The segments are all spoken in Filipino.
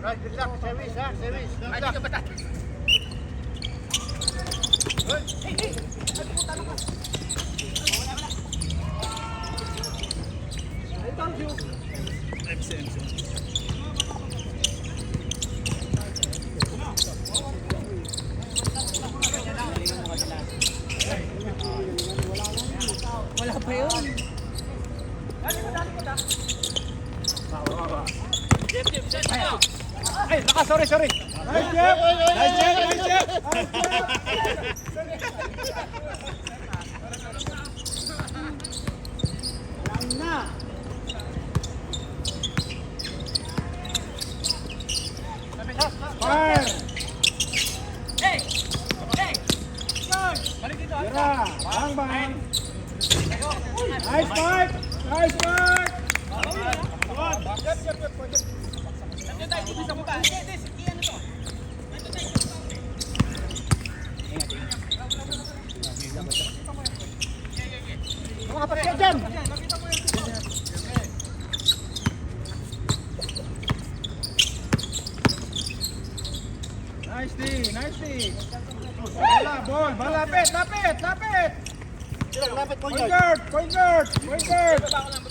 Right, good luck. Service, ha? Service. Good luck. Dito bata. Good. Hey! Ay, puta na ka. Wala. I told you. MC. Wala pa yun. Ay, naka, sorry. Nice, Jeff! Nice, Jeff! Fire! Hey! Tira! Bang! Nice fight! Nice fight! Nandiyan tayo, dito sa baba. Hindi, ano to? Mga kapatid dyan. Nice D! Ball! Lapit! Lapit po Point yun. guard! Baba ko lang.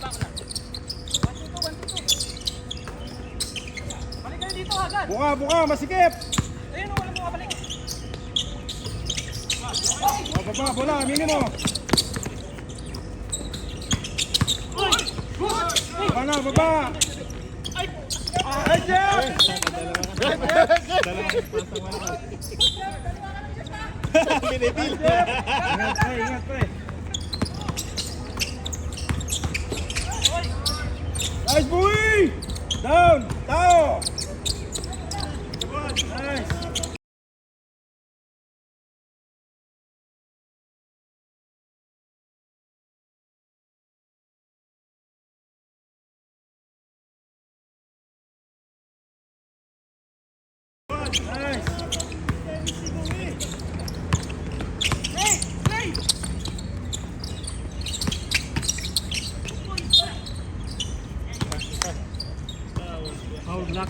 Balik kayo dito agad. Buka! Masikip! Ayun, wala mo kabalik. Baba, bola, aminin mo! Baba! Ay, Jeff! Binibil. Ingat pa eh. Nice, boy! Down! Tao! Nice! Foul block.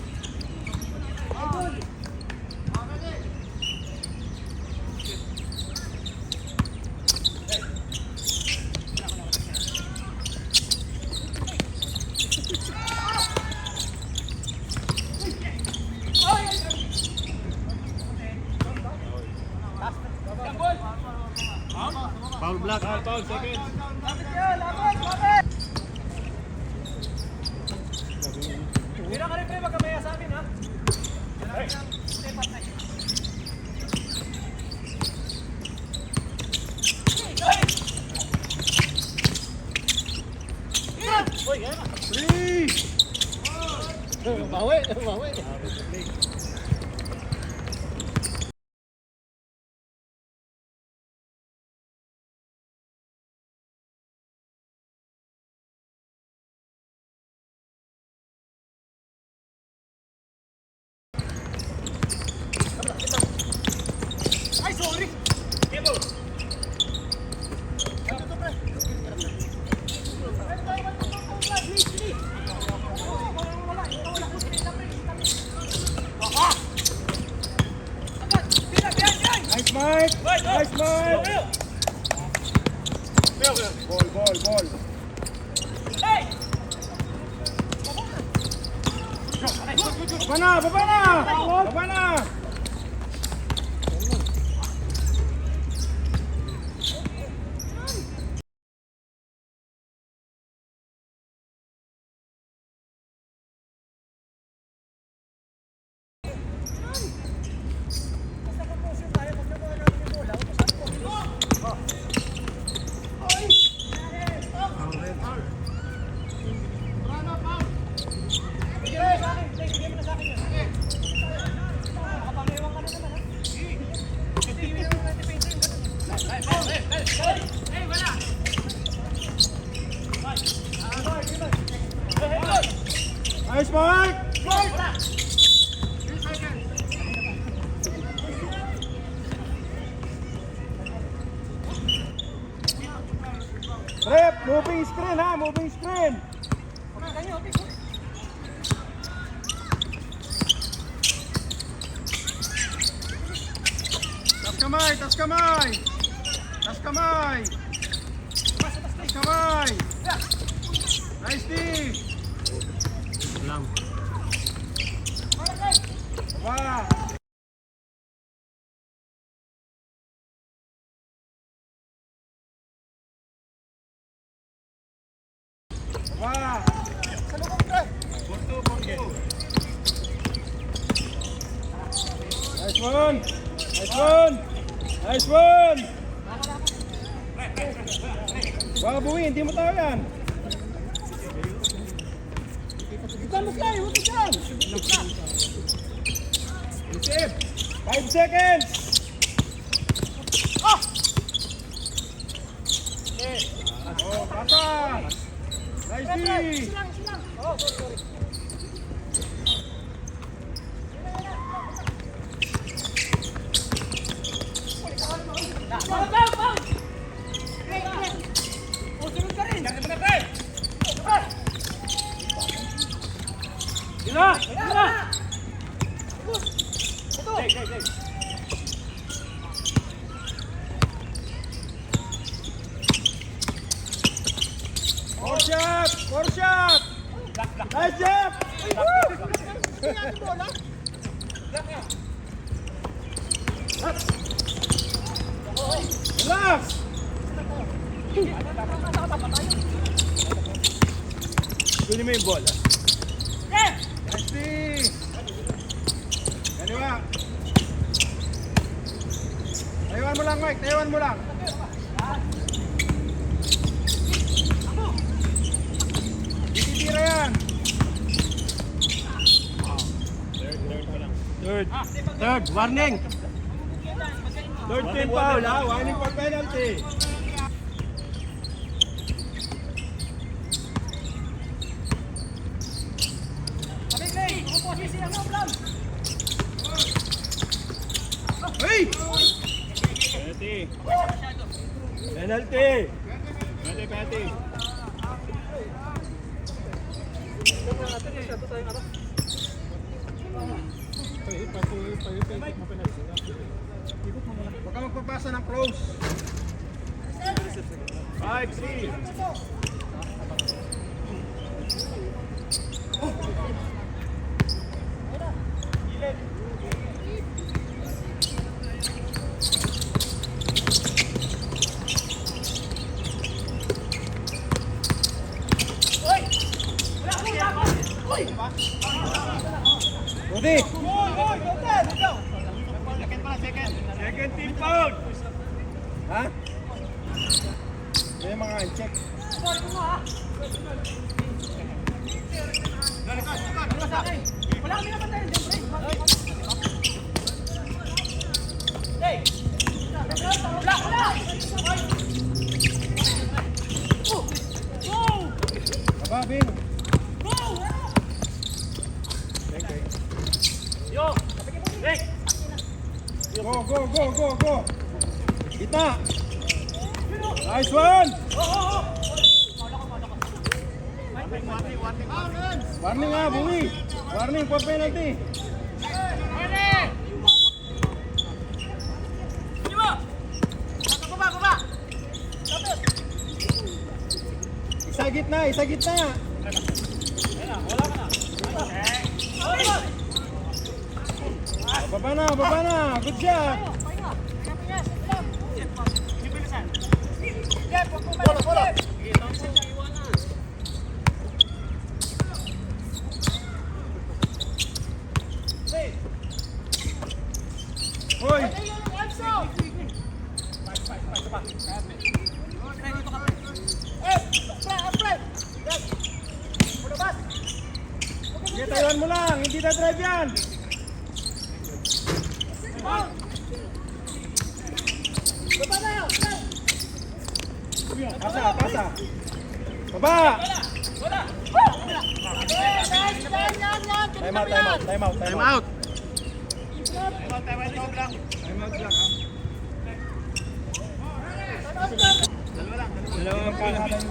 Foul block. Foul, second. Mira ka rin, pre, magkamaya sa amin, ha? Step up na yun. Uy, gana. Three! Bawi. Ay, sorry! Table! Nice, Mike! Nice, Mike! Ball! Hey! Baba na! Nice, Mike! Rep, moving screen ha, moving screen. Tas kamay, tas kamay. Tas kamay. Tas kamay. Nice D. Lang. Wah. Wah. Nice one. Nice one. Nice one. Baka buwi, hindi mo tayo yan. Ikaw mo fly, huwag dyan. 5 seconds. Oh, pasa. Nice D. Four shot! Four shot! Nice job! Relax! Kunin mo yung bola. Nice D! Kaliwa! Tayuan mo lang, Mike. Tayuan mo lang. Titira yan. Third, warning. Third team foul, ha? Warning for penalty. Hey! Penalty. Penalty. Huwag ka magpapasa ng close. 5, 6. Rudy! Second team foul! Ha? Kaya mga check. Wala kami naman tayo. Aba, Bing. Yo! Rick! Go! Kita! Nice one! Warning ha, buwi! Warning for penalty! Isa gitna! Baba na! Good job! Hoy! Sige, tayuan mo lang! Hindi na drive yan! Pasa! Baba! Time out! Dalawang pangalan yan.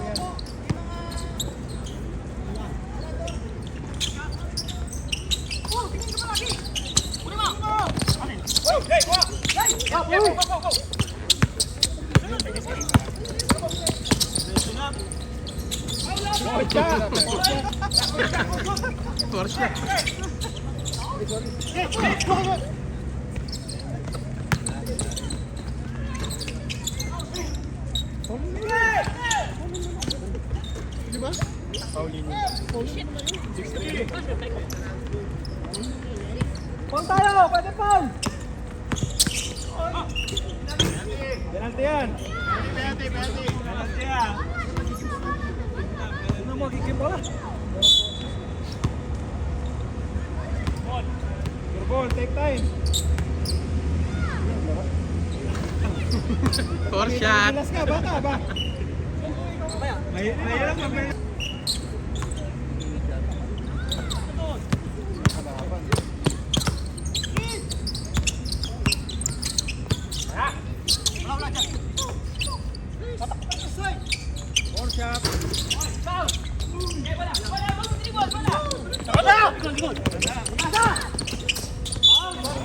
Porsche. Paul tayo! Pwede Paul! Penalty yan! Penalty yan! Ano mo, kikip pala? Your ball, take time! Porsche. Pilas ka, bata ba? Mahirap mag Four shot.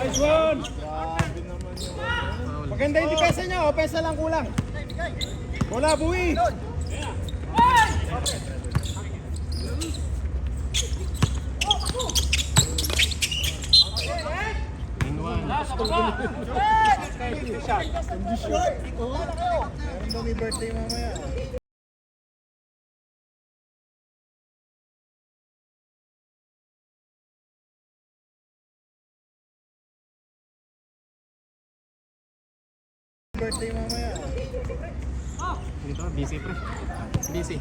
Nice one. Maganda yung depensa niya, offense lang kulang. Bola, buwi. Meron daw may birthday mamaya. Birthday mamaya. Dito, busy pre. Busy.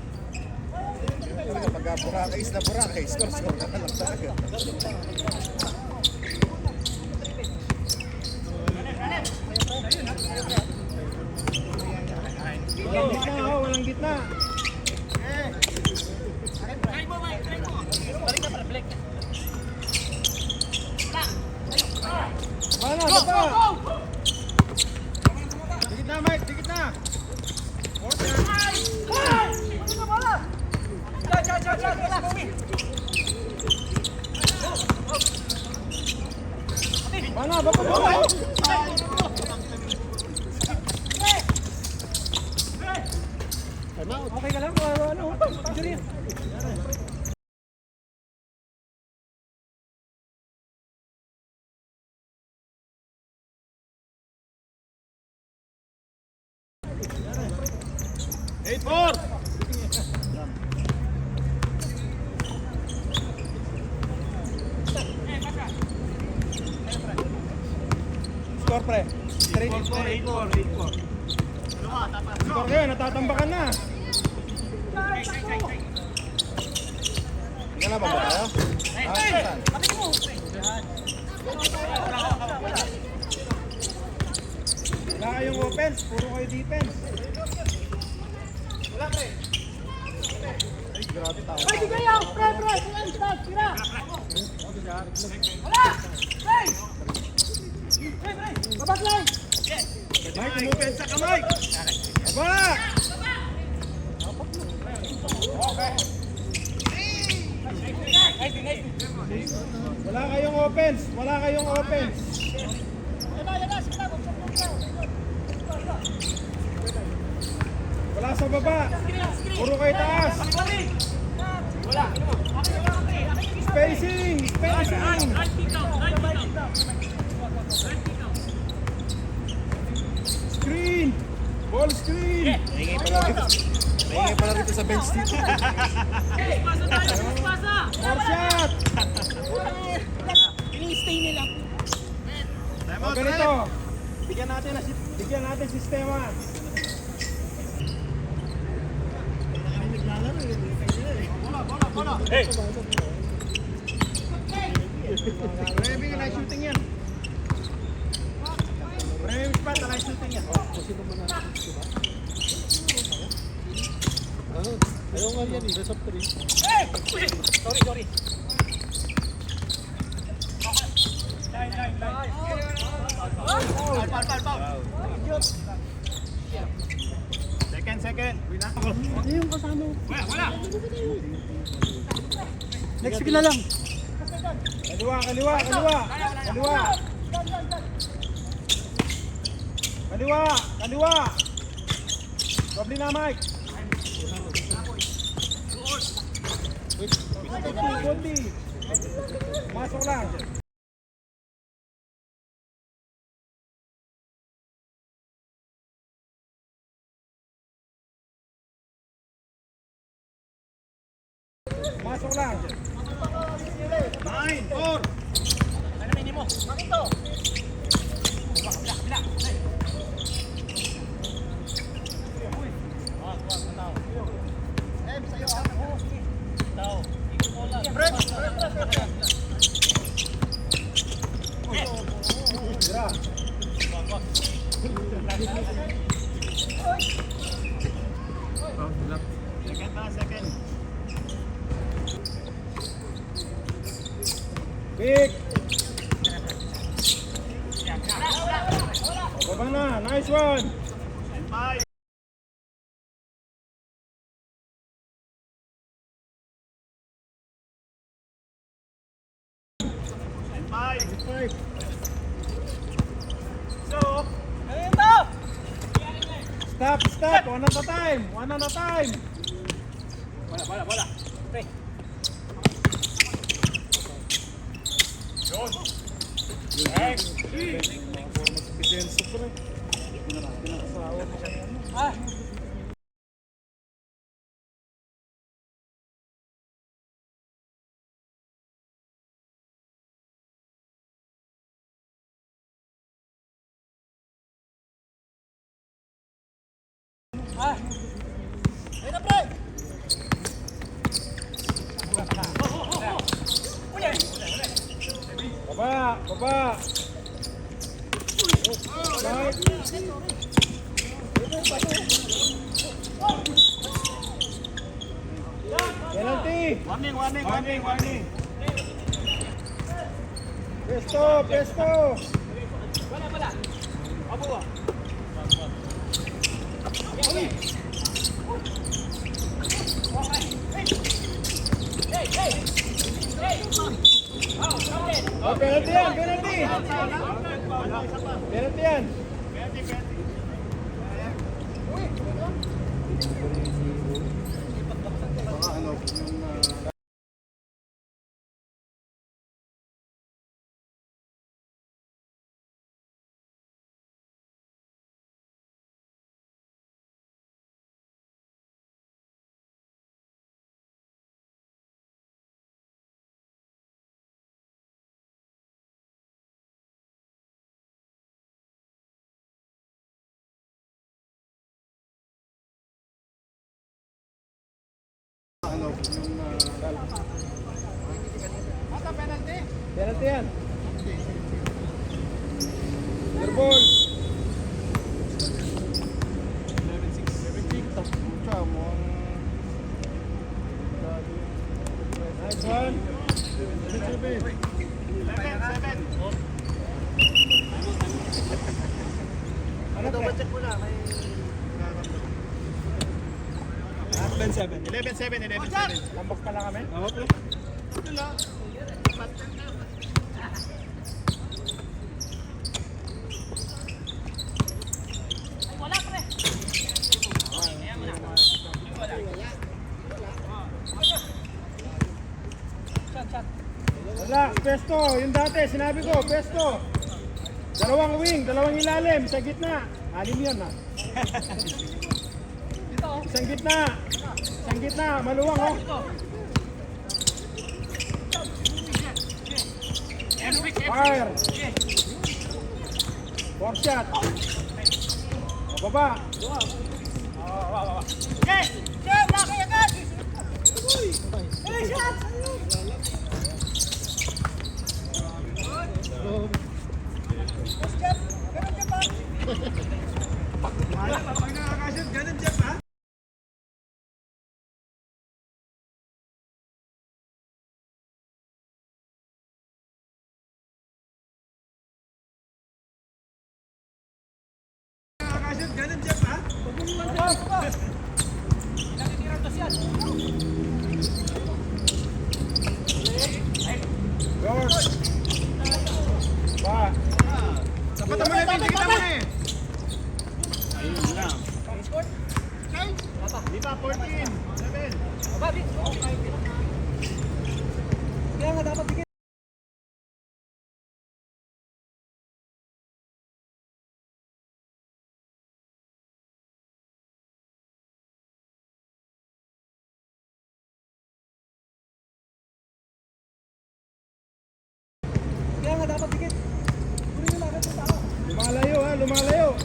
Pagka Boracay na Boracay, score ka na lang talaga. Walang gitna, oh, walang gitna. Mana, baba. Dikit na, Mike, dikit na. Mana, baba, baba. Okay ka lang, ano? Injury. Eight four. Score pre. 8-4. Score kayo, natatambakan na. Hindi ka na ba ba tayo? Wala kayong offense, puro kayo defense. Wala pre. Ay, grabe tao. Ay, di kayo! Pre! Tira! Wala! Pre! Babak lang! Mike, umupensa ka, Mike! Aba! Wala kayong offense! Wala sa baba! Puro kayo taas! Spacing! Screen! Ball screen! Maingay pala rito sa bench dito. Four shot! Ini-stay nila. O ganito, bigyan natin sistema. Hey! Maraming live shooting yan. Maraming spot na live shooting yan. Ayaw nga yan, rest of 3. Hey! Sorry. Foul. Second. Hindi yung kasama. Wala. Next week na lang. Kaliwa. Kaliwa! Kaliwa! Probably na, Mike. Gondi. Masok lang. Masok lang. 9-4. Ano mini mo? Makito. Kabila. Tira. Oh, lap. Second. Big. Baba na. Nice one. Five. So, ayun to. Stop. One at a time. Bola. Pre. Ah. Ayun na, pre. Baba. Penalty. Warning. Pesto. Bola. Abuwa. Oh, penalty yan. Penalty yan. Penalty yan. Airball. 11-6. Nice one. 11-7. Ano ba? Check mo na. 11-7. Lambak pala kami? Oo, pre. Wala, pre. Shot. Relax, pesto. Yung dati, sinabi ko, pesto. Dalawang wing, dalawang ilalim, sa gitna. Alim yan, ha? Isang gitna, maluwang, oh. Fire. 4 shot. Baba. Laki agad. Shot. Ganun, Jeff, ha? Babi. Kaya nga dapat dikit. Kaya nga dapat dikit. Kunin mo agad yung tao. Lumalayo ha, lumalayo.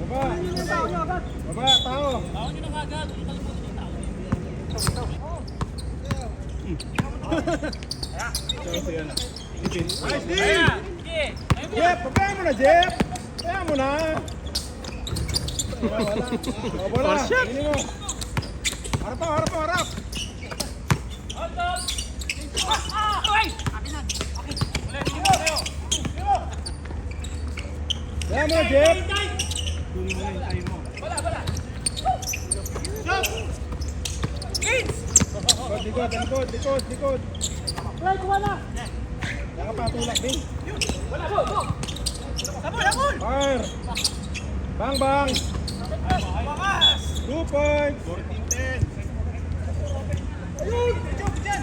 Baba. Kunin yung tao nyo agad. Baba, tao. Nice D! Jeff, pagkaya mo na, Jeff! Kaya mo na! Wala. O, bola. Ini mo. Harap mo, harap mo, harap! Kaya mo, Jeff! Likod, likod, likod, likod! Fred, wala. Kaya pa, tulak, Bing! Sabol! Fire! Bang, bang! 2 points! 14-10! Ayun! Job dyan!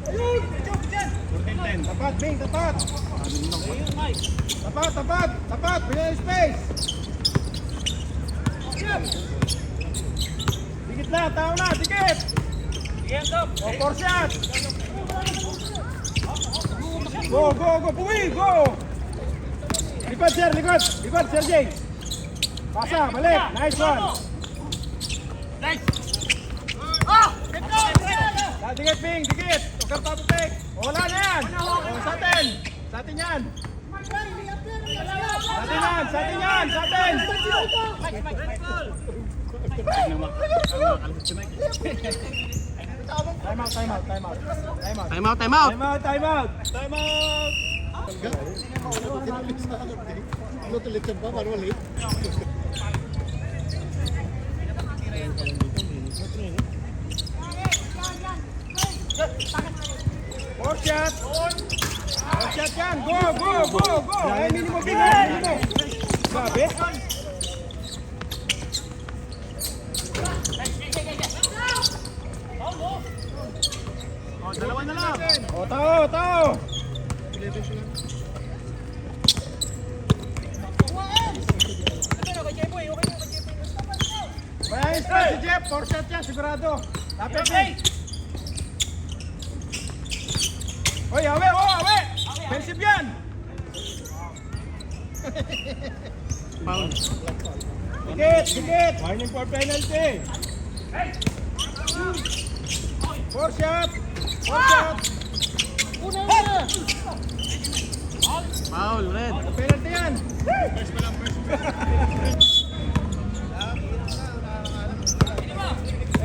Ayun! Job dyan! 14-10. Tapat, Bing, tapat! Tapat, tapat, tapat! Binay space! Dikit na, tao na, dikit! Hands up! O, 4 shot! Go, go, go! Puwi, go! Likod, sir, likod! Likod, Sir Jay! Pasa, balik! Nice one! Nice! Ah! Dikit, Bing, dikit! Huwag kang paputik! Wala na yan! O, sa atin! Sa atin yan! Sa atin yan! Sa atin yan! Sa atin! Time out, time out, time out. Time out. Time out, time out. Time out, time out. Time out. Ano tulit siya ba? Paano ulit? Four shot. Four shot yan. Go, go, go, go. Ay, minimo, minimo. Sabi? Oh, dalawa na lang. O, tao, tao. Bayahin pa si Jeff. Four shot yan, sigurado. Lapit din. Oy, awe, awe. Pensip yan. Foul. Dikit, dikit. Warning for penalty. Four shot. Four shot. Foul, red. Penalty yan.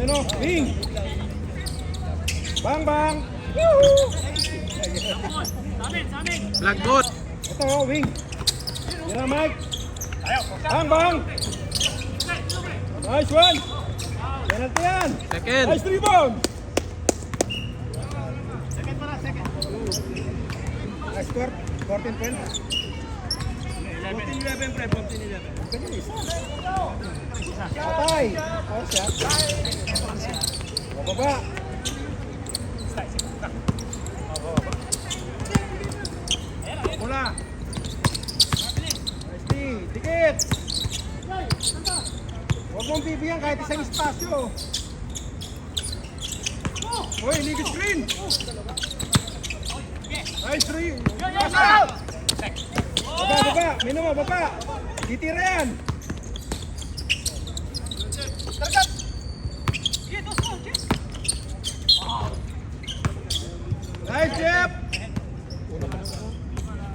Ano? Bing. Bang, bang. Flag good. Ito, wing. Tira, Mike. Bang, bang. Nice one. Penalty yan. Second. Nice rebound. Nice score. 14 points. 14-11 pre, 14-11. Patay. Four shot. Bababa. Mula. Nice D. Dikit. Huwag mong bibigyan kahit isang espasyo. Hoy, legal screen. Nice three. Pasa. Baba, baba. Minuma, baba. Titira yan. Nice, Jeff.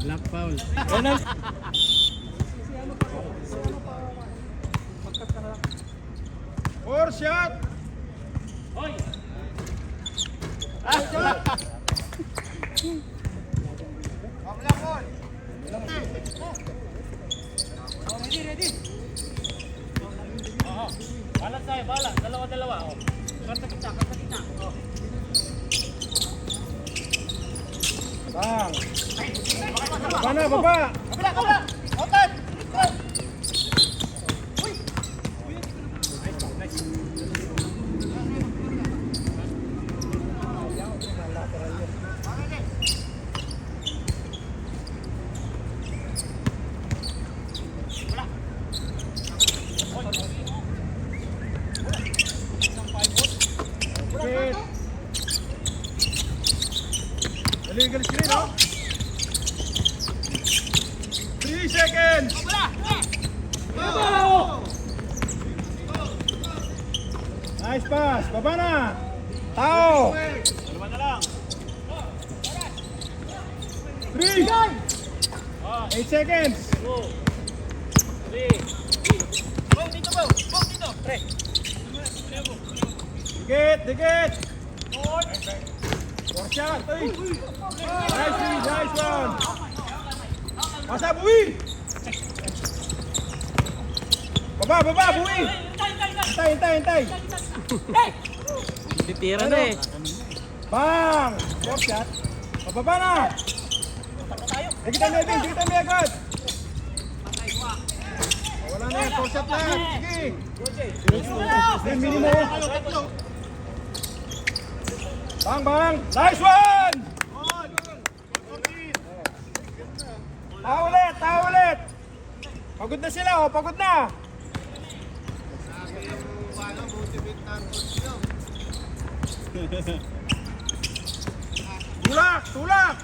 Black foul. Four shot. Balas tayo, balas. Dalawa-dalawa. Oh. Karta kita. Oh. Bang. Baba na, baba. Kabila! Open! Dikit. Illegal screen, no? 3 seconds. Nice pass. Baba na. Tao. Dalawa na lang. 3. 8 seconds. 2, 3. Go dito, go. Go dito. Pre. Dikit, dikit. 4 shot. Ay. Nice one. Masa Buwi. Baba, Buwi. Hintay. Titira na eh. Bang! 4 shot. Pababa na. Dikitan mo agad. Wala na yan, 4 shot lang. Sige. Minimo. Bang! Nice one! Tao ulit! Pagod na sila, oh. Pagod na! Tulak!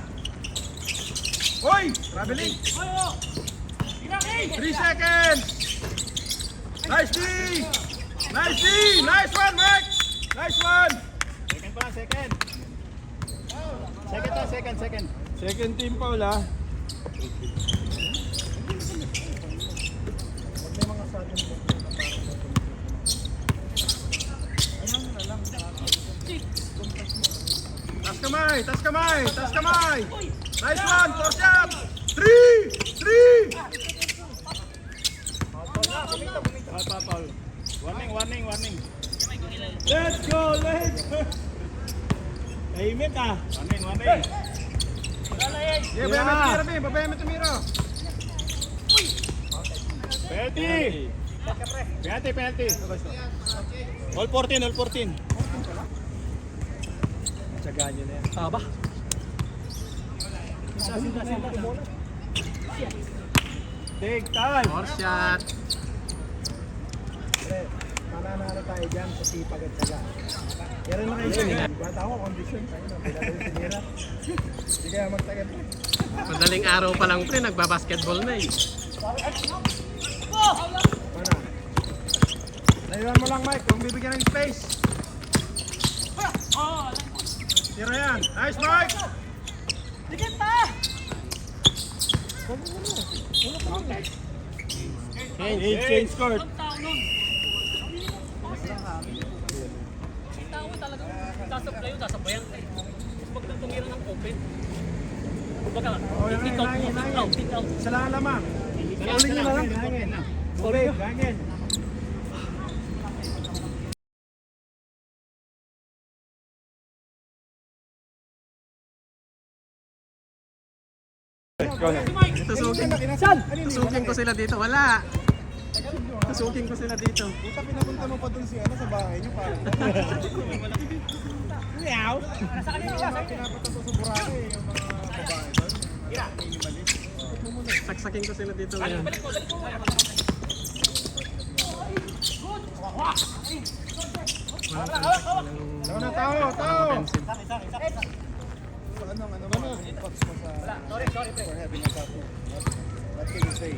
Hoy! Traveling! 3 seconds! Nice D! Nice one, Max! Nice one! Second pa, second. Second. Second team pa wala. Tas kamay! Nice one, 4 shot! 3! Paul. Warning. Let's go! Tahimik ah! Warning. Babayan mo tumira. Penalty. All 14. Tsagaan nyo na yan. Taba. Take time! 4 shot. Pre, mananalo tayo dyan sa sipag at tsaga. Kaya rin na kayo. Bata ako, condition. Pinatawin sinira. Hindi kaya magtagal. Madaling araw pa lang pre, nagbabasketball na eh. Mana? Layuan mo lang, Mike. Kung bibigyan ng space. Tira yan. Nice, Mike! Dikit pa! Change court. Tao talaga. Sasabayan. Pag tumira ng open. Kumbaga, pick out. Sa lang lamang. Ulit nyo na lang. Hangin. Tubig, hangin. Tusukin ko sila dito. Wala. Tusukin ko sila dito. Puta, pinapunta mo pa dun sa bahay nyo parang. Meow. Pinapunta sa Boracay yung mga babae doon. Saksakin ko sila dito ngayon. Tao. Offensive. Ano ba? Thoughts mo sa for having a tattoo? What can you say?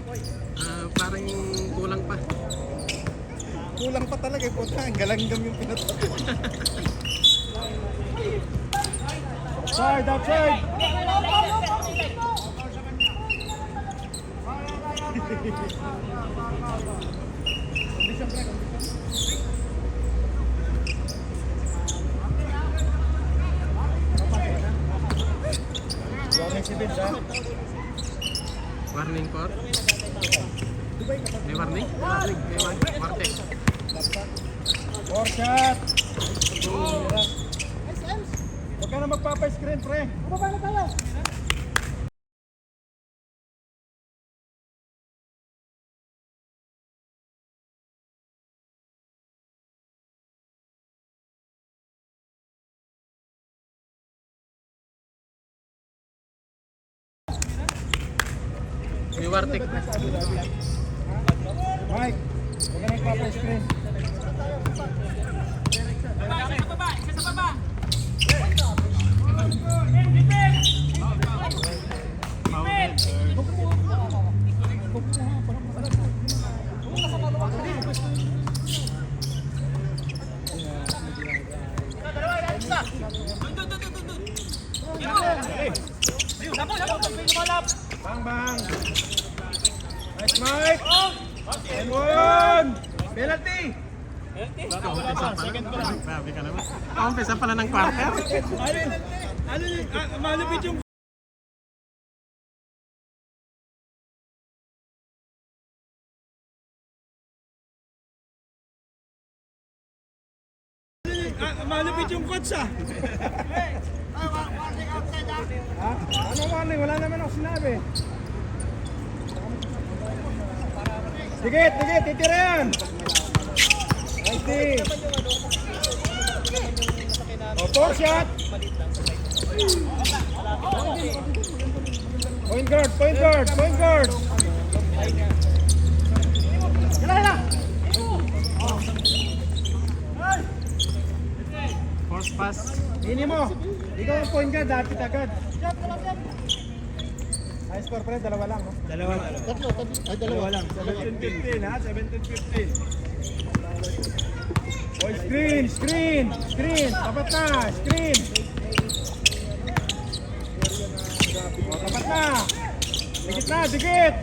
Parang kulang pa. Kulang pa talaga eh, puta. Ang galanggam yung pinatato. Outside! Warning si Vince, ha? Warning for? May warning? May warning. Warning. 4 shot. Huwag ka na magpapa-screen, pre. Baba na tayo. May wartik na. Mike, huwag ka na magpapa-screen. Bang, bang. Nice, Mike. And one. Penalty. Grabe ka naman. Kaumpisa pala ng quarter. Malupit yung malupit yung coach ah. Ha? Ano warning? Wala naman ako sinabi. Digit, digit, titira yan. Nice D. O, 4 shot. Point guard, point guard, point guard. Force pass. Hini mo. Ikaw ang point guard, dapit agad. High score pre, dalawa lang, no? Dalawa lang. Tatlo. Ay, dalawa lang. 17-15 ha, 17-15. Boy, screen, screen, screen. Tapat na, screen. O, tapat na. Dikit na, dikit.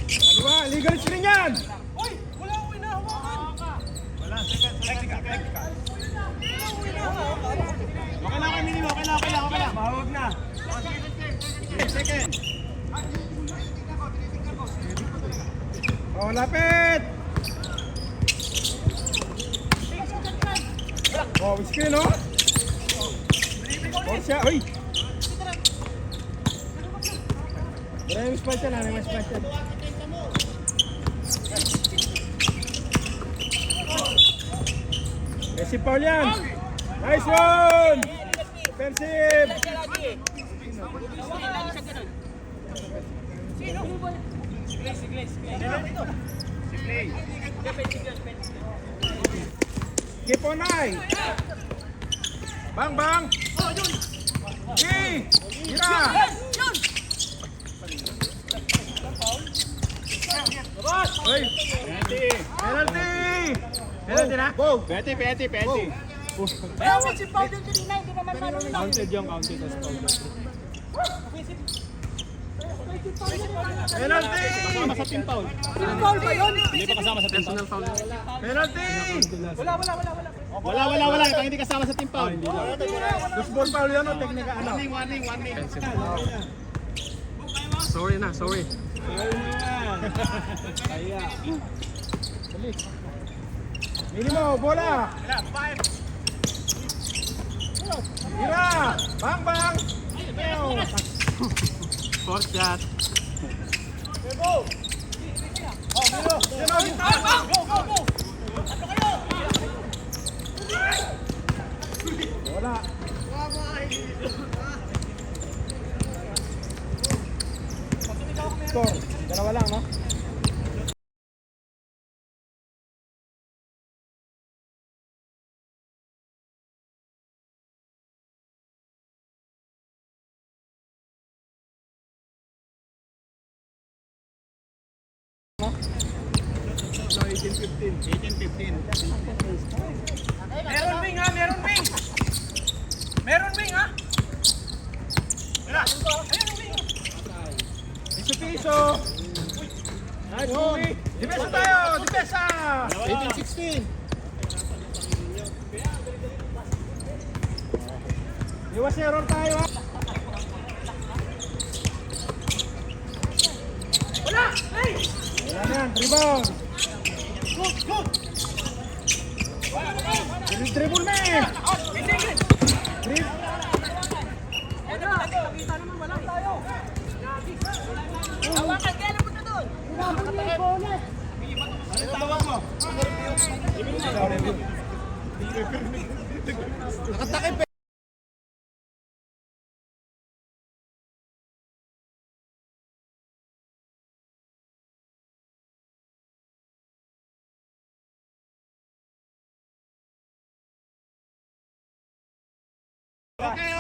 Kaliwa, legal screen yan. Okay lang, minimo. Okay lang. Mahawag na. Second. Oh, lapit. Oh, screen, oh. Oh, siya. Uy. Maraming spike yan, maraming spike yan. Messi Paul yan. Nice one. Defensive. Keep on high. Bang, bang. Tira. Uy. Penalty. Penalty na? Go. Penalty. Bawal si Paul dito rin na, hindi naman marunong. Counted yung counted as foul. Penalty! Kasama sa team foul. Team foul ba yun? Hindi pa kasama sa team foul. Personal foul. Penalty! Wala. Ipang hindi kasama sa team foul. Loose ball foul yun o teknika ano? Warning. Sorry na, sorry. Minimo, bola! Tira! Bang, bang! Fourth shot. Wala. Score, dalawa lang, no? No, 18-15. Meron wing ha. Meron wing ha. Piso. Nice movie. Depensa tayo! Depensa! 18-16. Iwas error tayo ha. Wala! Wala na yan, rebound. Dribble na eh. Dribble. Hawakan, kaya naman na doon. Bonus. Nakatakip eh.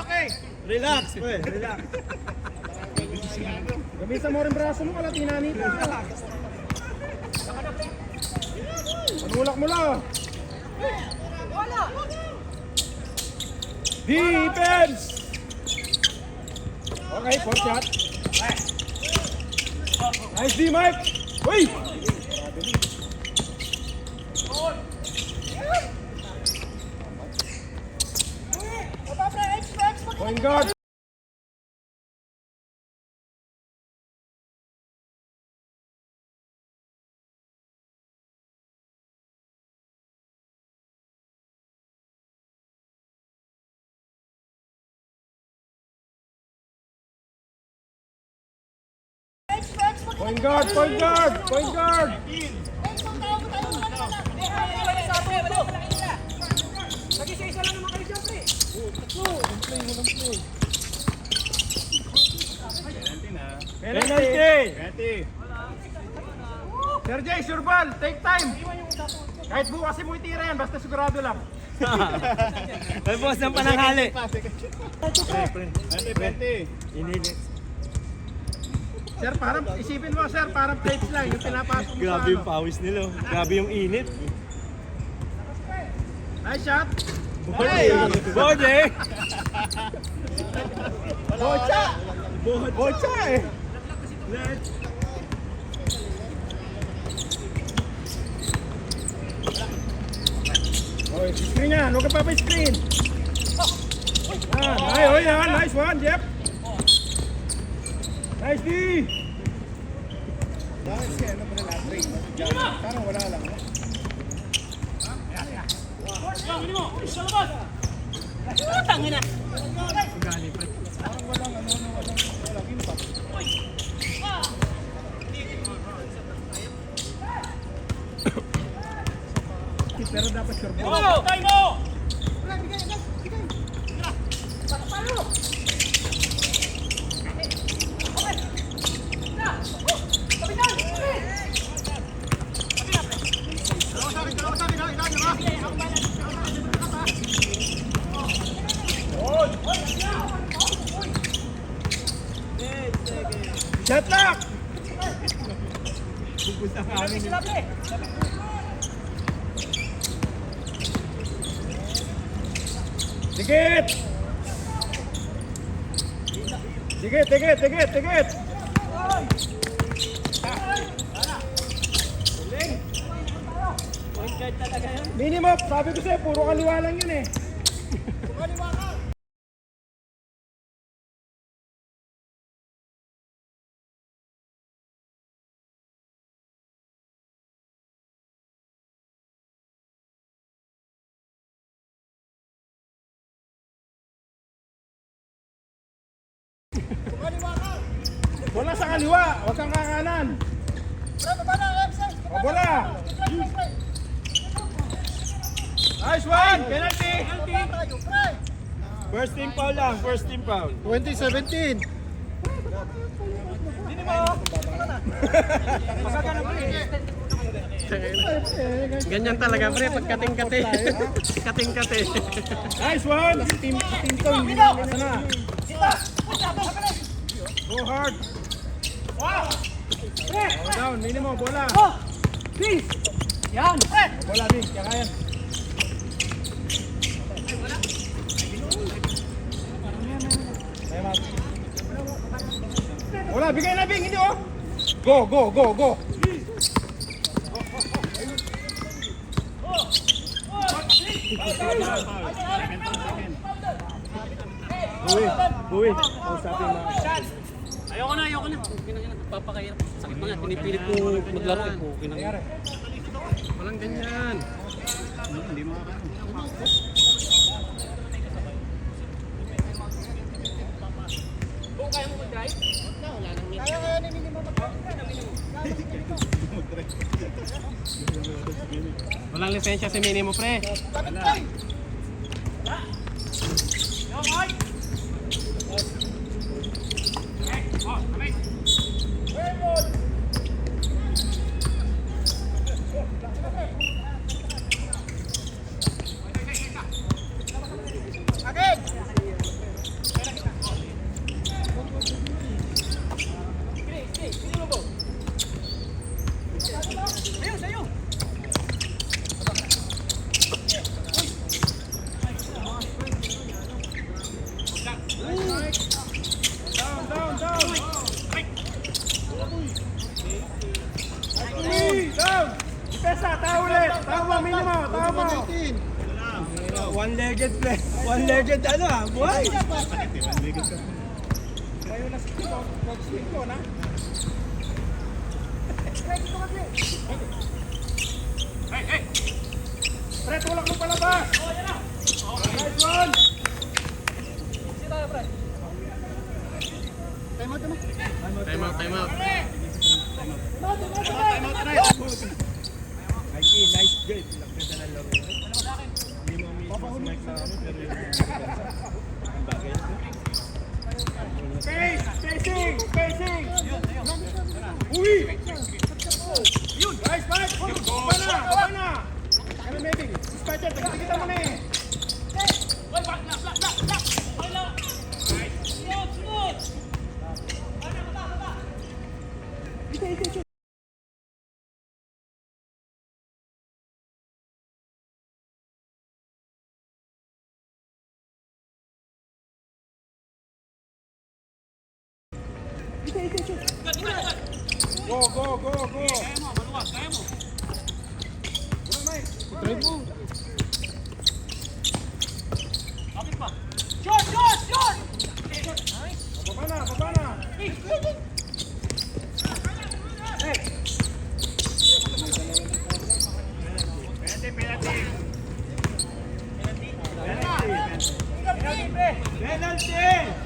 Okay. Relax, pre. Relax. Gamitan mo rin braso mo, wala tinanita. Panulak mo lang. Defense! Okay, fourth shot. Nice D, Mike! Uy! Point guard! Point guard! Point guard! Point guard! Nag-isa-isa lang naman kayo dyan, pre. Penalty! Sir Jay, sure ball! Take time! Kahit bukas mo itira yan, basta sigurado lang. May boss ng pananghali. Inilit. Sir, parang isipin mo sir, parang plates lang yung pinapasok mo Grabe yung sa ano. pawis nila. Grabe yung init. Nice shot! Hey! Bode! Bocha! Bocha eh! Okay, screen yan. Huwag ka pa pa-screen. Yan, nice one, Jeff. Nice D! Bakit siya ano pala na-train? Parang wala lang. No? Parang walang walang impact. Pero dapat sure ball. Shot lock! Dikit! Dikit! Minimum, sabi ko sa'yo, puro kaliwa lang yun eh. Wala sa kaliwa, huwag kang kakanan. O, bola. Nice one, penalty. First team foul lang. First team foul. 2017. Ganyan talaga pre, pag kating-kate. Kating-kate. Nice one. Team to, hindi na na. Go hard. Go down, minimum, bola. Yan! Bola, Bing, kaya yan. Bola, bigay na Bing, hindi oh. Go. Buwi. Kausapin mo. Ayoko na. Okay na. Papakahirap. Sakit na nga. Pinipilit ko maglaro eh. Okay na. Walang ganyan. Hindi makakano. Kaya mo mag-drive? Kaya ni minimum Walang lisensya si Minimo, pre. Down! Ipesa, tao ulit! Tao mo, minimo! Tao mo! One-legged, pre. One-legged ano ah, buhay. Kayo na mag-swing ko, na? Pre, tulak mo palabas! Nice one! Time out. Nice game. Ganda na laro. Hindi mo umiiwas mic na ano, pero yung ang bagay. Spacing! Uy! Yun! Nice, nice! Baba na! Ano, maybe? Spider, kita mo na eh! Go! Kaya mo. Drive mo! Kapit pa. Shot! Baba na! Penalty!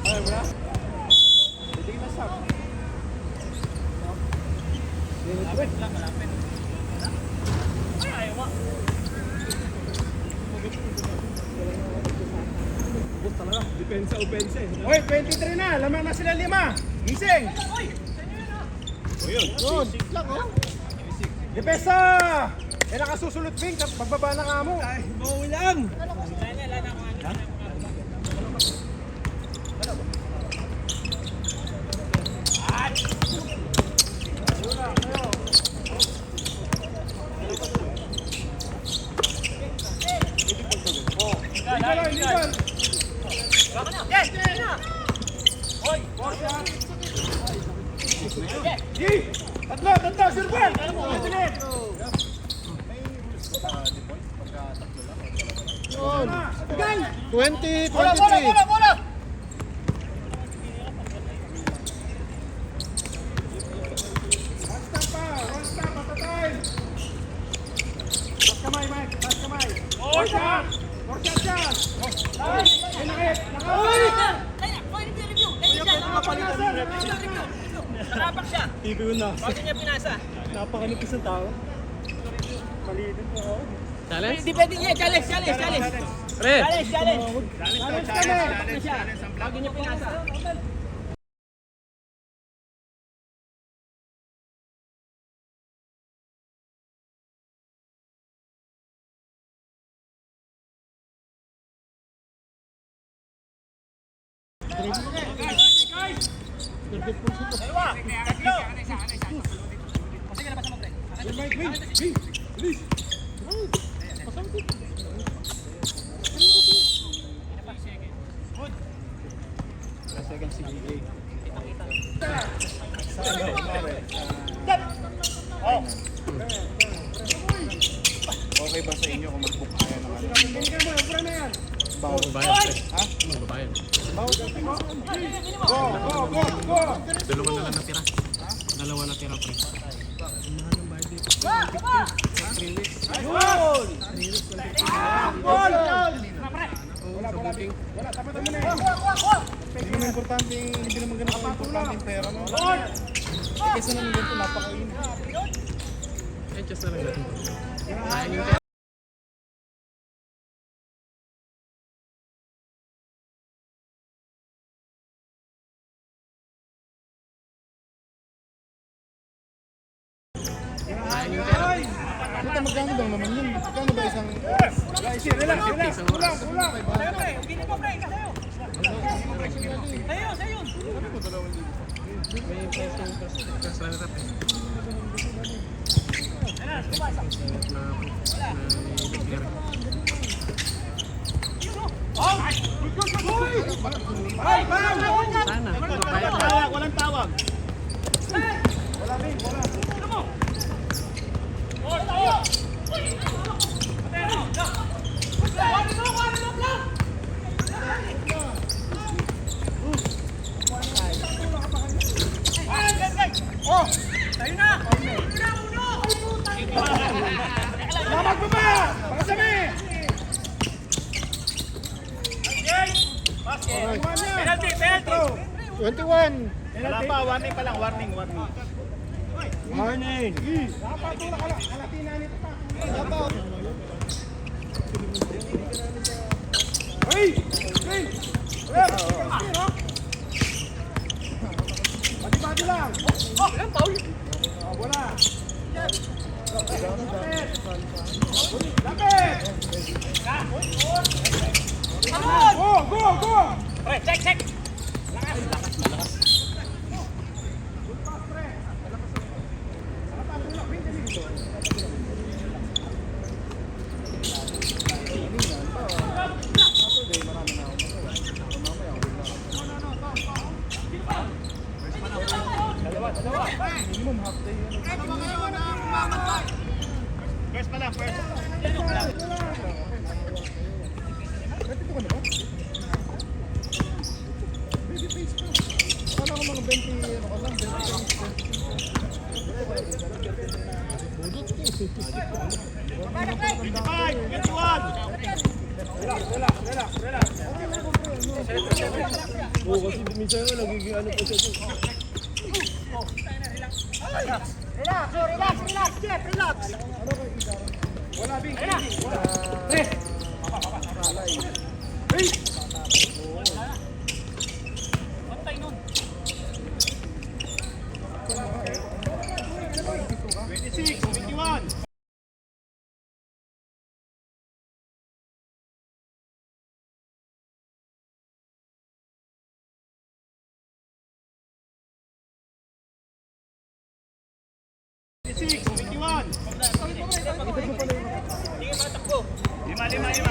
Ay, wala? Hindi na stop. Malapit. Ay, ayaw mo. Depensa, opensa eh. Oy, 23 na. Lamang na sila 5. Gising. Yun. lang, oh. Depensa! Eh, nakasusulot, Pink. Pagbaba na nga mo. Ay, maulan. Legal. Baka na. Yes! Hoy! Tatlo, Silver! Madilit! Yun. Bigay! 20, 23. Bola! One stop, patatay! Taas kamay, Mike, taas kamay. More shot dyan! Nakit! Narapak siya. TV na. Bakit niya pinasa? Napakanipis ng tao. Maliit po ako. Challenge? Hindi pwede niya. Challenge. Pre. Challenge. Challenge kami! Bakit niya pinasa? Dalawa! Tatlo! Sige, labas mo, pre. Okay ba sa inyo kung mag-book kayo ng ano? Hindi ka mo, upra na yan. Bawal. Magbabayad, pre. Ha? Magbabayad. Go, go, go, go! Dalawa na lang natira. Dalawa natira, pre. Yun! Ball! Wala, tama na eh. Hindi naman importante, hindi naman ganun importante yung pera, no? Kaysa naman ganito, napakain. Just na lang natin. Kain yung pera. Kain yung pera. Puta, magkano lang naman yun? Magkano ba isang... Guys, relax, relax. Isang Kulang, oras. kulang. Sa'yo, pre. Bili mo, pre. Sa'yo. Sa'yo. May pesong kas lang natin. Na declare. Ay, bang! Sana, puro kaya Walang na. tawag, walang tawag. Lamag mo ba? Pakasami! Penalty, penalty! 21! Wala pa, warning pa lang, warning. Warning! Hey! Hey! Bati-bati lang! Wala! Lapit! Go! Pre, check. First pa lang, first. Akala ko mga 20, ano ka lang, 20. 21! Oo, kasi minsan nga nagiging ano pa siya dun. Relax, Jeff, relax. Wala, Bing. Pantay nun. 26, 21. Lima.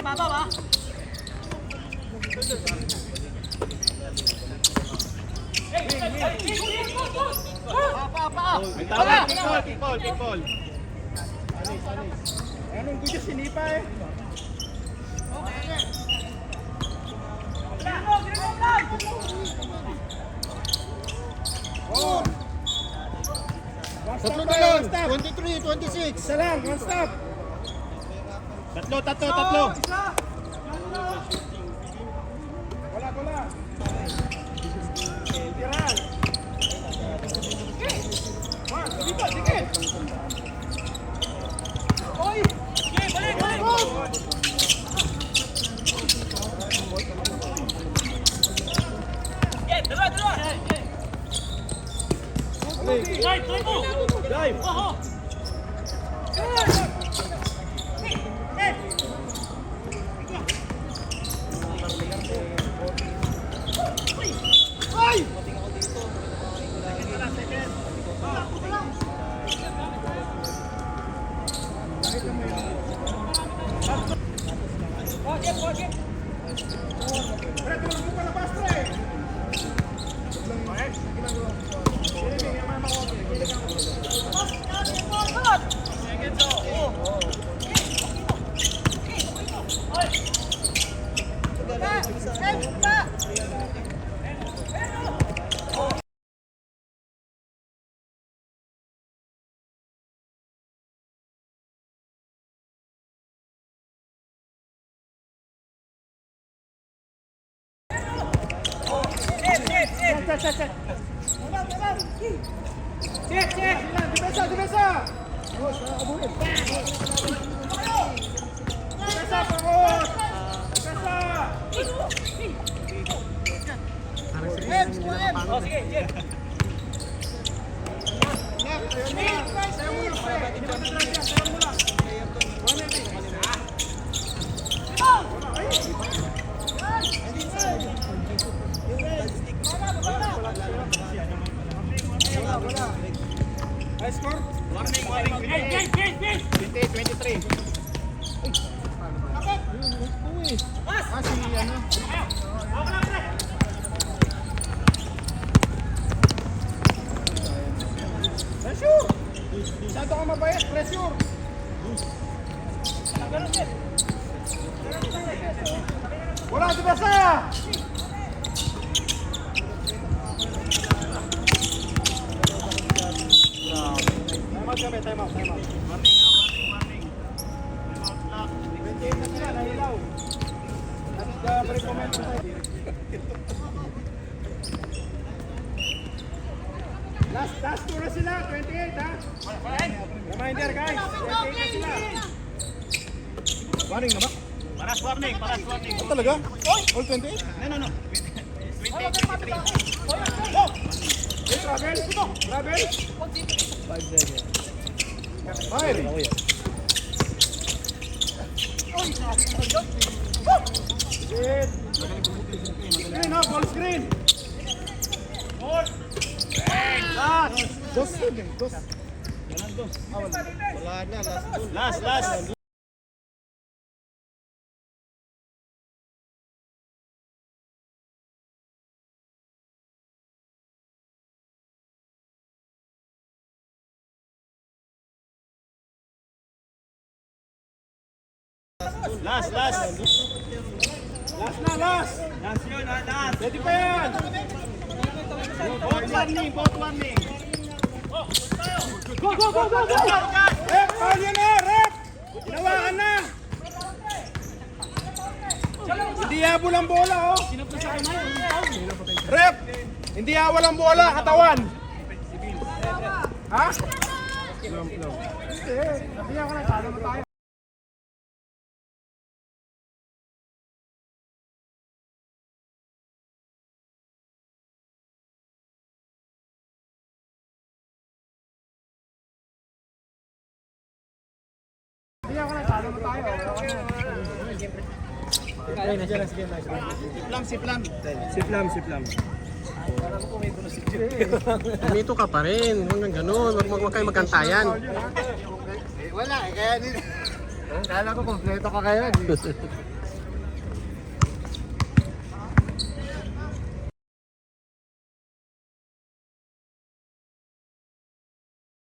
Babaw, ha? May tawag, people. Anong gusto sinipa eh? Tatlo na lang! 23, 26! Isa lang, one stop. Tatlo. Wala. Tiran. Dito, sige. Oy! Balik. Dalawa. Drive. Check. Check. Depensa. Depensa, pangos. Depensa. Parang si Ping hindi nakapangod. Sige, Jeff. High score? Warning. 28-23. Si ano? Pressure! Masyado ka mabait, pressure! Wala, Depensa! Time out. Warning. 28 na sila, nahilaw. Break momentum tayo. Last two na sila, 28 ha? Reminder guys, 28 na sila. Warning na ba? Paras warning. Oh, talaga? All 28? No. Hey, travel! 5 seconds. Fire. Hit! Screen ha, ball screen! Dos. Wala na, Last. Last. Last na, last! Last yun, last. Ready pa yan! Both warning. Go! Rep, foul yun na! Rep! Ginawakan na! Hindi habol ang bola, oh! Rep! Hindi habol ang bola, katawan! Ha? Hindi, nabihan ka na, talo na tayo. Nabihan ka na, talo na tayo. Siplam. Dito ka pa rin. Hanggang ganun. Huwag kayo magkantayan. Wala, kaya din. Kala ko kompleto ka kayo.